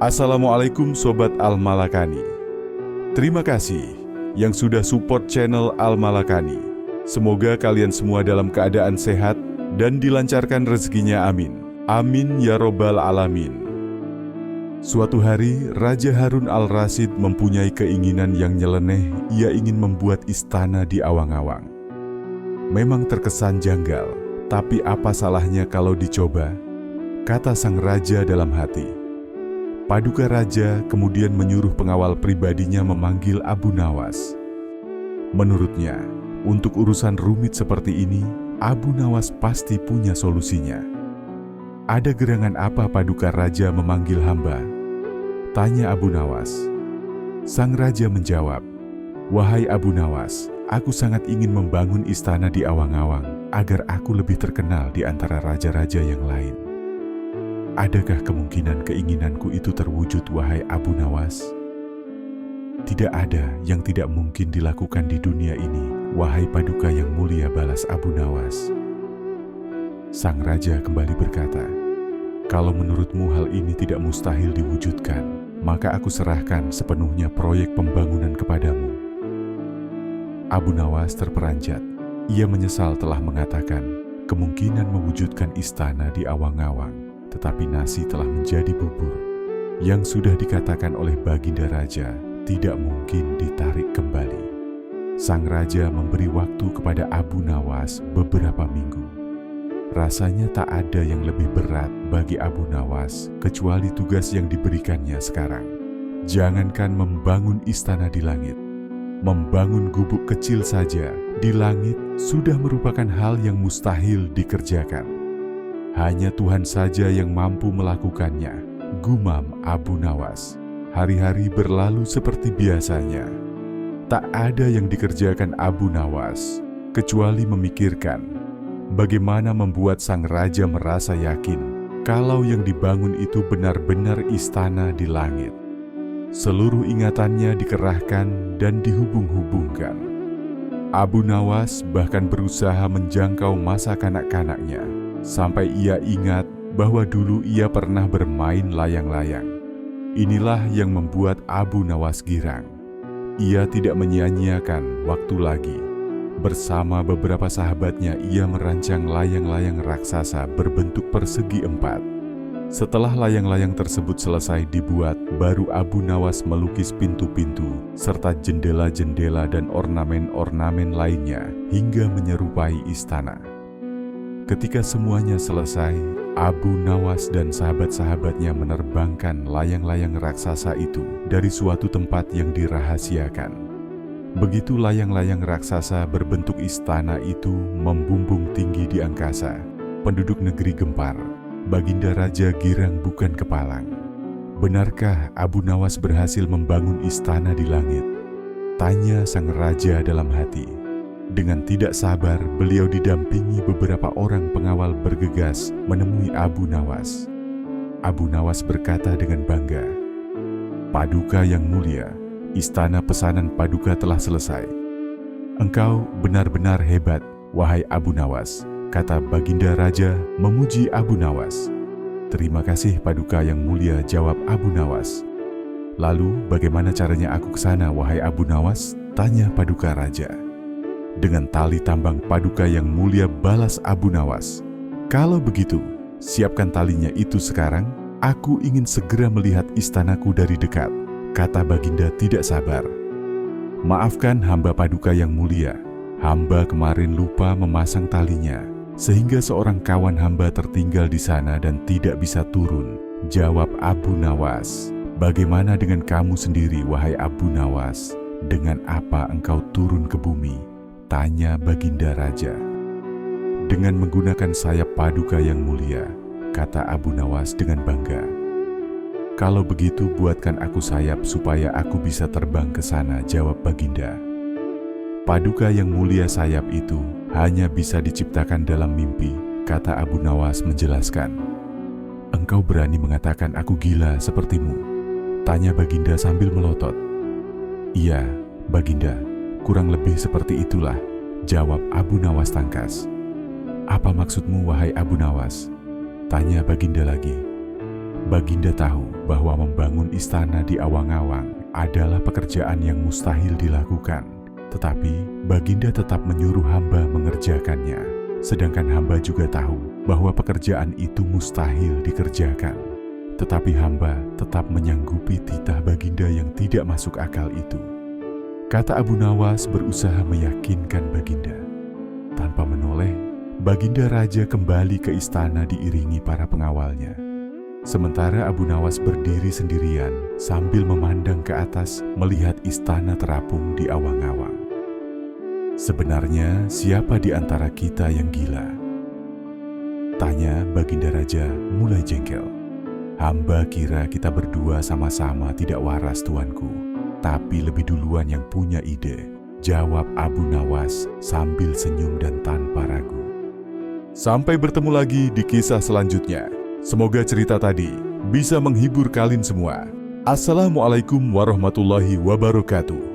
Assalamualaikum Sobat Al-Malakani. Terima kasih yang sudah support channel Al-Malakani. Semoga kalian semua dalam keadaan sehat dan dilancarkan rezekinya, amin. Amin ya robbal alamin. Suatu hari, Raja Harun al-Rasyid mempunyai keinginan yang nyeleneh. Ia ingin membuat istana di awang-awang. Memang terkesan janggal, tapi apa salahnya kalau dicoba? Kata sang raja dalam hati. Paduka Raja kemudian menyuruh pengawal pribadinya memanggil Abu Nawas. Menurutnya, untuk urusan rumit seperti ini, Abu Nawas pasti punya solusinya. Ada gerangan apa Paduka Raja memanggil hamba? Tanya Abu Nawas. Sang raja menjawab, "Wahai Abu Nawas, aku sangat ingin membangun istana di awang-awang agar aku lebih terkenal di antara raja-raja yang lain. Adakah kemungkinan keinginanku itu terwujud, wahai Abu Nawas?" "Tidak ada yang tidak mungkin dilakukan di dunia ini, wahai Paduka yang mulia," balas Abu Nawas. Sang raja kembali berkata, "Kalau menurutmu hal ini tidak mustahil diwujudkan, maka aku serahkan sepenuhnya proyek pembangunan kepadamu." Abu Nawas terperanjat. Ia menyesal telah mengatakan kemungkinan mewujudkan istana di awang-awang. Tetapi nasi telah menjadi bubur. Yang sudah dikatakan oleh Baginda Raja tidak mungkin ditarik kembali. Sang raja memberi waktu kepada Abu Nawas beberapa minggu. Rasanya tak ada yang lebih berat bagi Abu Nawas kecuali tugas yang diberikannya sekarang. Jangankan membangun istana di langit, membangun gubuk kecil saja di langit sudah merupakan hal yang mustahil dikerjakan. Hanya Tuhan saja yang mampu melakukannya, gumam Abu Nawas. Hari-hari berlalu seperti biasanya. Tak ada yang dikerjakan Abu Nawas, kecuali memikirkan bagaimana membuat sang raja merasa yakin kalau yang dibangun itu benar-benar istana di langit. Seluruh ingatannya dikerahkan dan dihubung-hubungkan. Abu Nawas bahkan berusaha menjangkau masa kanak-kanaknya, sampai ia ingat bahwa dulu ia pernah bermain layang-layang. Inilah yang membuat Abu Nawas girang. Ia tidak menyia-nyiakan waktu lagi. Bersama beberapa sahabatnya ia merancang layang-layang raksasa berbentuk persegi 4. Setelah layang-layang tersebut selesai dibuat, baru Abu Nawas melukis pintu-pintu serta jendela-jendela dan ornamen-ornamen lainnya hingga menyerupai istana. Ketika semuanya selesai, Abu Nawas dan sahabat-sahabatnya menerbangkan layang-layang raksasa itu dari suatu tempat yang dirahasiakan. Begitu layang-layang raksasa berbentuk istana itu membumbung tinggi di angkasa, penduduk negeri gempar. Baginda Raja girang bukan kepalang. Benarkah Abu Nawas berhasil membangun istana di langit? Tanya sang raja dalam hati. Dengan tidak sabar, beliau didampingi beberapa orang pengawal bergegas menemui Abu Nawas. Abu Nawas berkata dengan bangga, "Paduka yang mulia, istana pesanan Paduka telah selesai." "Engkau benar-benar hebat, wahai Abu Nawas," kata Baginda Raja memuji Abu Nawas. "Terima kasih Paduka yang mulia," jawab Abu Nawas. "Lalu bagaimana caranya aku ke sana, wahai Abu Nawas?" tanya Paduka Raja. "Dengan tali tambang Paduka yang mulia," balas Abu Nawas. "Kalau begitu, siapkan talinya itu sekarang. Aku ingin segera melihat istanaku dari dekat," kata Baginda tidak sabar. "Maafkan hamba Paduka yang mulia. Hamba kemarin lupa memasang talinya, sehingga seorang kawan hamba tertinggal di sana dan tidak bisa turun," jawab Abu Nawas. "Bagaimana dengan kamu sendiri, wahai Abu Nawas? Dengan apa engkau turun ke bumi?" tanya Baginda Raja. "Dengan menggunakan sayap Paduka yang mulia," kata Abu Nawas dengan bangga. "Kalau begitu buatkan aku sayap supaya aku bisa terbang ke sana," jawab Baginda. "Paduka yang mulia, sayap itu hanya bisa diciptakan dalam mimpi," kata Abu Nawas menjelaskan. "Engkau berani mengatakan aku gila sepertimu?" tanya Baginda sambil melotot. "Iya, Baginda, kurang lebih seperti itulah," jawab Abu Nawas tangkas. "Apa maksudmu, wahai Abu Nawas?" tanya Baginda lagi. Baginda tahu bahwa membangun istana di awang-awang adalah pekerjaan yang mustahil dilakukan. Tetapi Baginda tetap menyuruh hamba mengerjakannya, sedangkan hamba juga tahu bahwa pekerjaan itu mustahil dikerjakan. Tetapi hamba tetap menyanggupi titah Baginda yang tidak masuk akal itu. Kata Abu Nawas berusaha meyakinkan Baginda. Tanpa menoleh, Baginda Raja kembali ke istana diiringi para pengawalnya. Sementara Abu Nawas berdiri sendirian sambil memandang ke atas melihat istana terapung di awang-awang. Sebenarnya siapa di antara kita yang gila? Tanya Baginda Raja mulai jengkel. Hamba kira kita berdua sama-sama tidak waras tuanku, tapi lebih duluan yang punya ide, jawab Abu Nawas sambil senyum dan tanpa ragu. Sampai bertemu lagi di kisah selanjutnya. Semoga cerita tadi bisa menghibur kalian semua. Assalamualaikum warahmatullahi wabarakatuh.